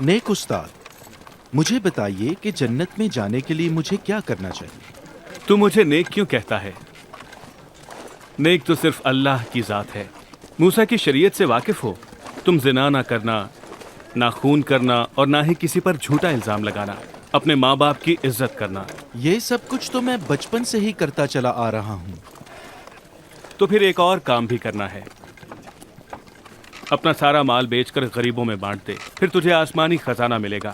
نیک استاد، مجھے بتائیے کہ جنت میں جانے کے لیے مجھے کیا کرنا چاہیے؟ تو مجھے نیک کیوں کہتا ہے؟ نیک تو صرف اللہ کی ذات ہے۔ موسیٰ کی شریعت سے واقف ہو؟ تم زنا نہ کرنا، نہ خون کرنا اور نہ ہی کسی پر جھوٹا الزام لگانا، اپنے ماں باپ کی عزت کرنا۔ یہ سب کچھ تو میں بچپن سے ہی کرتا چلا آ رہا ہوں۔ تو پھر ایک اور کام بھی کرنا ہے، اپنا سارا مال بیچ کر غریبوں میں بانٹ دے، پھر تجھے آسمانی خزانہ ملے گا،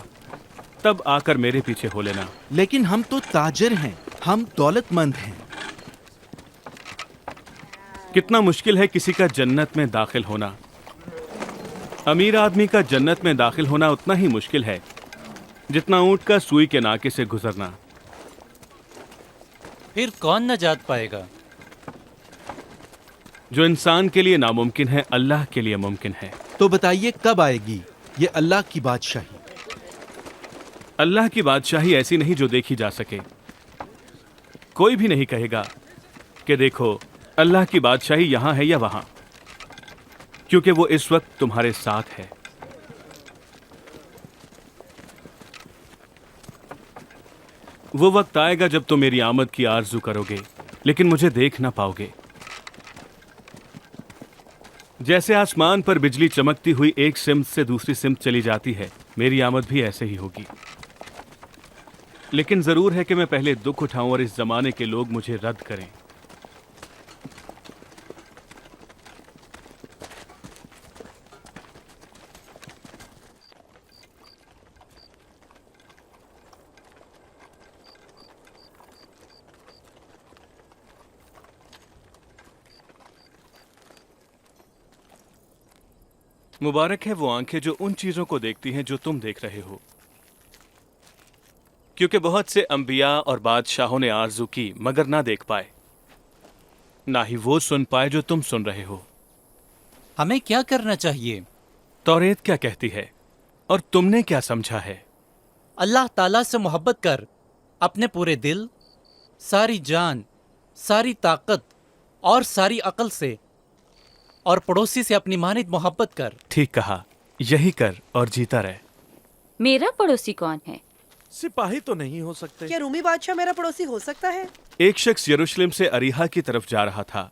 تب آ کر میرے پیچھے ہو لینا۔ لیکن ہم تو تاجر ہیں، ہم دولت مند ہیں۔ کتنا مشکل ہے کسی کا جنت میں داخل ہونا۔ امیر آدمی کا جنت میں داخل ہونا اتنا ہی مشکل ہے جتنا اونٹ کا سوئی کے ناکے سے گزرنا۔ پھر کون نجات پائے گا؟ جو انسان کے لیے ناممکن ہے اللہ کے لیے ممکن ہے۔ تو بتائیے کب آئے گی یہ اللہ کی بادشاہی؟ اللہ کی بادشاہی ایسی نہیں جو دیکھی جا سکے۔ کوئی بھی نہیں کہے گا کہ دیکھو اللہ کی بادشاہی یہاں ہے یا وہاں، کیونکہ وہ اس وقت تمہارے ساتھ ہے۔ وہ وقت آئے گا جب تم میری آمد کی آرزو کرو گے لیکن مجھے دیکھ نہ پاؤ گے۔ جیسے آسمان پر بجلی چمکتی ہوئی ایک سمت سے دوسری سمت چلی جاتی ہے، میری آمد بھی ایسے ہی ہوگی۔ لیکن ضرور ہے کہ میں پہلے دکھ اٹھاؤں اور اس زمانے کے لوگ مجھے رد کریں۔ مبارک ہے وہ آنکھیں جو ان چیزوں کو دیکھتی ہیں جو تم دیکھ رہے ہو، کیونکہ بہت سے انبیاء اور بادشاہوں نے آرزو کی مگر نہ دیکھ پائے، نہ ہی وہ سن پائے جو تم سن رہے ہو۔ ہمیں کیا کرنا چاہیے؟ توریت کیا کہتی ہے اور تم نے کیا سمجھا ہے؟ اللہ تعالیٰ سے محبت کر، اپنے پورے دل، ساری جان، ساری طاقت اور ساری عقل سے، اور پڑوسی سے اپنی مانند محبت کر۔ ٹھیک کہا، یہی کر اور جیتا رہ۔ میرا پڑوسی کون ہے؟ سپاہی تو نہیں ہو سکتے؟ کیا رومی بادشاہ میرا پڑوسی ہو سکتا ہے؟ ایک شخص یروشلم سے اریحا کی طرف جا رہا تھا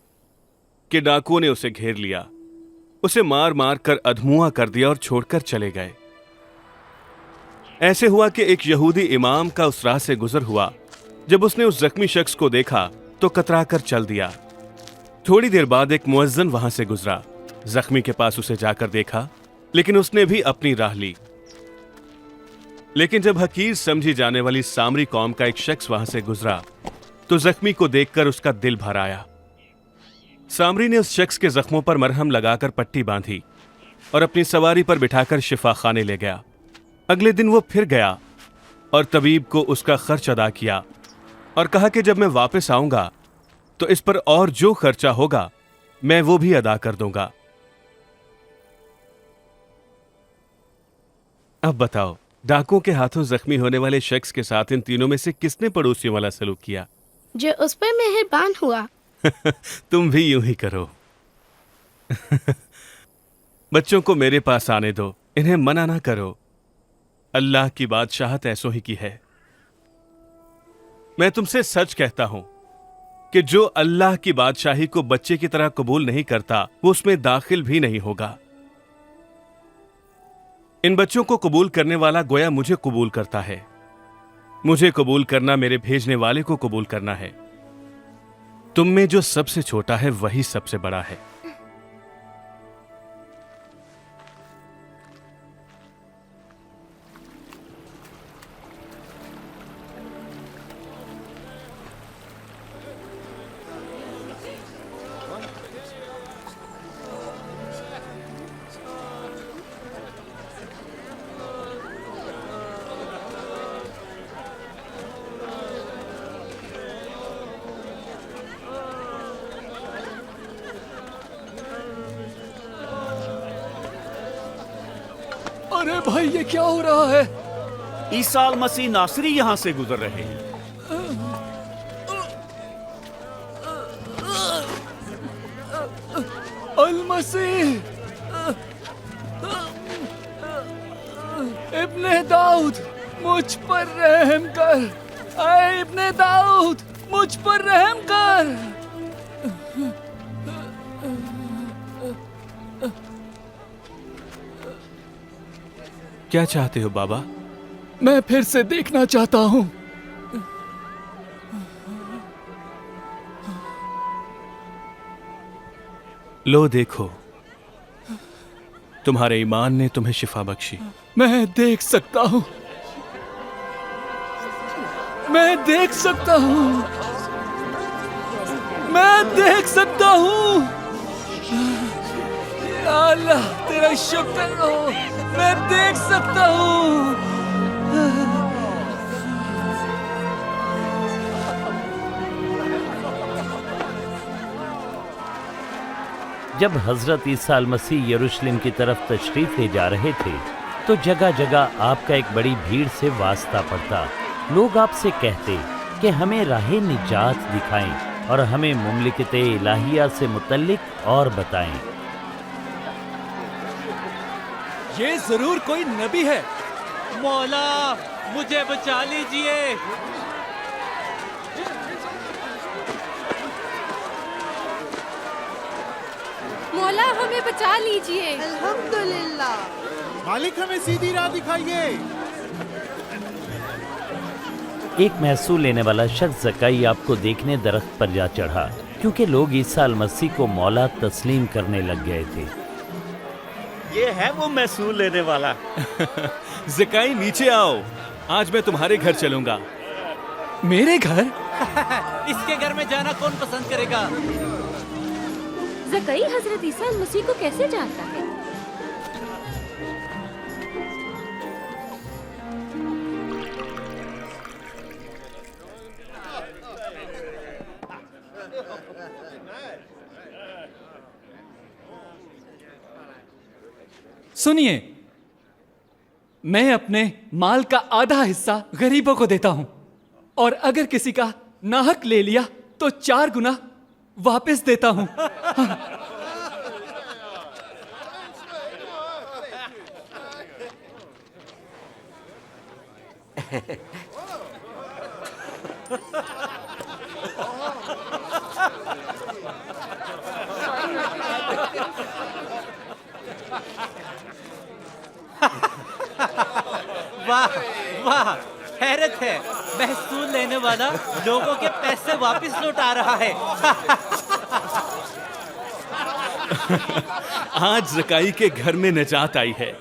کہ ڈاکوؤں نے اسے گھیر لیا، اسے مار مار کر ادھموا کر دیا اور چھوڑ کر چلے گئے۔ ایسے ہوا کہ ایک یہودی امام کا اس راہ سے گزر ہوا، جب اس نے اس زخمی شخص کو دیکھا تو کترا کر چل دیا۔ تھوڑی دیر بعد ایک مؤذن وہاں سے گزرا، زخمی کے پاس اسے جا کر دیکھا، لیکن اس نے بھی اپنی راہ لی۔ لیکن جب حقیر سمجھی جانے والی سامری قوم کا ایک شخص وہاں سے گزرا تو زخمی کو دیکھ کر اس کا دل بھر آیا۔ سامری نے اس شخص کے زخموں پر مرہم لگا کر پٹی باندھی اور اپنی سواری پر بٹھا کر شفا خانے لے گیا۔ اگلے دن وہ پھر گیا اور طبیب کو اس کا خرچ ادا کیا اور کہا کہ جب میں واپس آؤں گا تو اس پر اور جو خرچہ ہوگا میں وہ بھی ادا کر دوں گا۔ اب بتاؤ، ڈاکوں کے ہاتھوں زخمی ہونے والے شخص کے ساتھ ان تینوں میں سے کس نے پڑوسیوں والا سلوک کیا؟ جو اس پر مہربان ہوا۔ تم بھی یوں ہی کرو۔ بچوں کو میرے پاس آنے دو، انہیں منع نہ کرو۔ اللہ کی بادشاہت ایسوں ہی کی ہے۔ میں تم سے سچ کہتا ہوں کہ جو اللہ کی بادشاہی کو بچے کی طرح قبول نہیں کرتا وہ اس میں داخل بھی نہیں ہوگا۔ ان بچوں کو قبول کرنے والا گویا مجھے قبول کرتا ہے، مجھے قبول کرنا میرے بھیجنے والے کو قبول کرنا ہے۔ تم میں جو سب سے چھوٹا ہے وہی سب سے بڑا ہے۔ ارے بھائی، یہ کیا ہو رہا ہے؟ عیسیٰ مسیح ناصری یہاں سے گزر رہے ہیں۔ المسیح، اے ابن داؤد مجھ پر رحم کر، اے ابن داؤد مجھ پر رحم کر۔ کیا چاہتے ہو بابا؟ میں پھر سے دیکھنا چاہتا ہوں۔ لو دیکھو، تمہارے ایمان نے تمہیں شفا بخشی۔ میں دیکھ سکتا ہوں، میں دیکھ سکتا ہوں، میں دیکھ سکتا ہوں۔ یا اللہ تیرا شکر ہو، میں دیکھ سکتا ہوں۔ جب حضرت عیسیٰ المسیح یروشلم کی طرف تشریف لے جا رہے تھے تو جگہ جگہ آپ کا ایک بڑی بھیڑ سے واسطہ پڑتا۔ لوگ آپ سے کہتے کہ ہمیں راہ نجات دکھائیں اور ہمیں مملکت الہیہ سے متعلق اور بتائیں۔ یہ ضرور کوئی نبی ہے۔ مولا مجھے بچا لیجئے۔ مولا ہمیں بچا لیجئے۔ الحمدللہ۔ مالک ہمیں سیدھی راہ دکھائیے۔ ایک محصول لینے والا شخص زکائی آپ کو دیکھنے درخت پر جا چڑھا، کیونکہ لوگ عیسیٰ المسیح کو مولا تسلیم کرنے لگ گئے تھے۔ یہ ہے وہ محصول لینے والا۔ زکائی نیچے آؤ، آج میں تمہارے گھر چلوں گا۔ میرے گھر؟ اس کے گھر میں جانا کون پسند کرے گا؟ زکئی حضرت عیسیٰ المسیح کو کیسے جانتا ہے؟ سنیے، میں اپنے مال کا آدھا حصہ غریبوں کو دیتا ہوں، اور اگر کسی کا ناحق لے لیا تو 4 گنا واپس دیتا ہوں۔ واہ واہ، حیرت ہے، محصول لینے والا لوگوں کے پیسے واپس لوٹا رہا ہے۔ آج زکائی کے گھر میں نجات آئی ہے،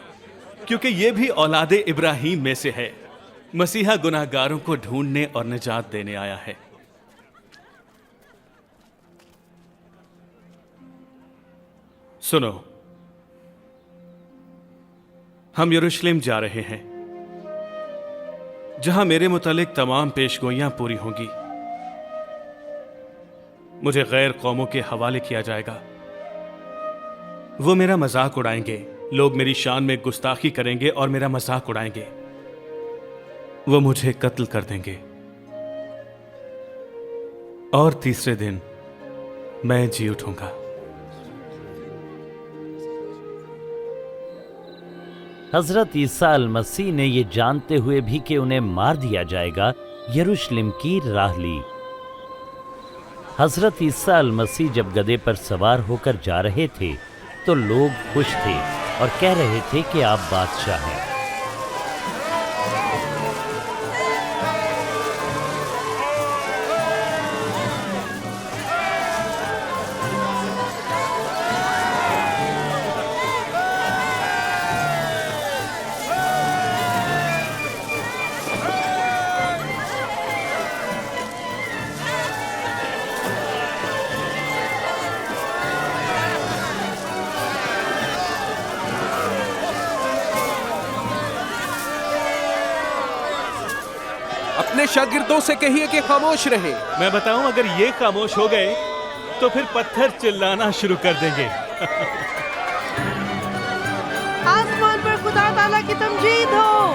کیونکہ یہ بھی اولاد ابراہیم میں سے ہے۔ مسیحا گناہ گاروں کو ڈھونڈنے اور نجات دینے آیا ہے۔ سنو، ہم یروشلم جا رہے ہیں، جہاں میرے متعلق تمام پیشگوئیاں پوری ہوں گی۔ مجھے غیر قوموں کے حوالے کیا جائے گا۔ وہ میرا مذاق اڑائیں گے، لوگ میری شان میں گستاخی کریں گے اور میرا مذاق اڑائیں گے۔ وہ مجھے قتل کر دیں گے، اور تیسرے دن میں جی اٹھوں گا۔ حضرت عیسیٰ المسیح نے یہ جانتے ہوئے بھی کہ انہیں مار دیا جائے گا، یروشلم کی راہ لی۔ حضرت عیسیٰ المسیح جب گدھے پر سوار ہو کر جا رہے تھے تو لوگ خوش تھے اور کہہ رہے تھے کہ آپ بادشاہ ہیں۔ اپنے شاگردوں سے کہیے کہ خاموش رہیں۔ میں بتاؤں، اگر یہ خاموش ہو گئے تو پھر پتھر چلانا شروع کر دیں گے۔ آسمان پر خدا تعالیٰ کی تمجید ہو۔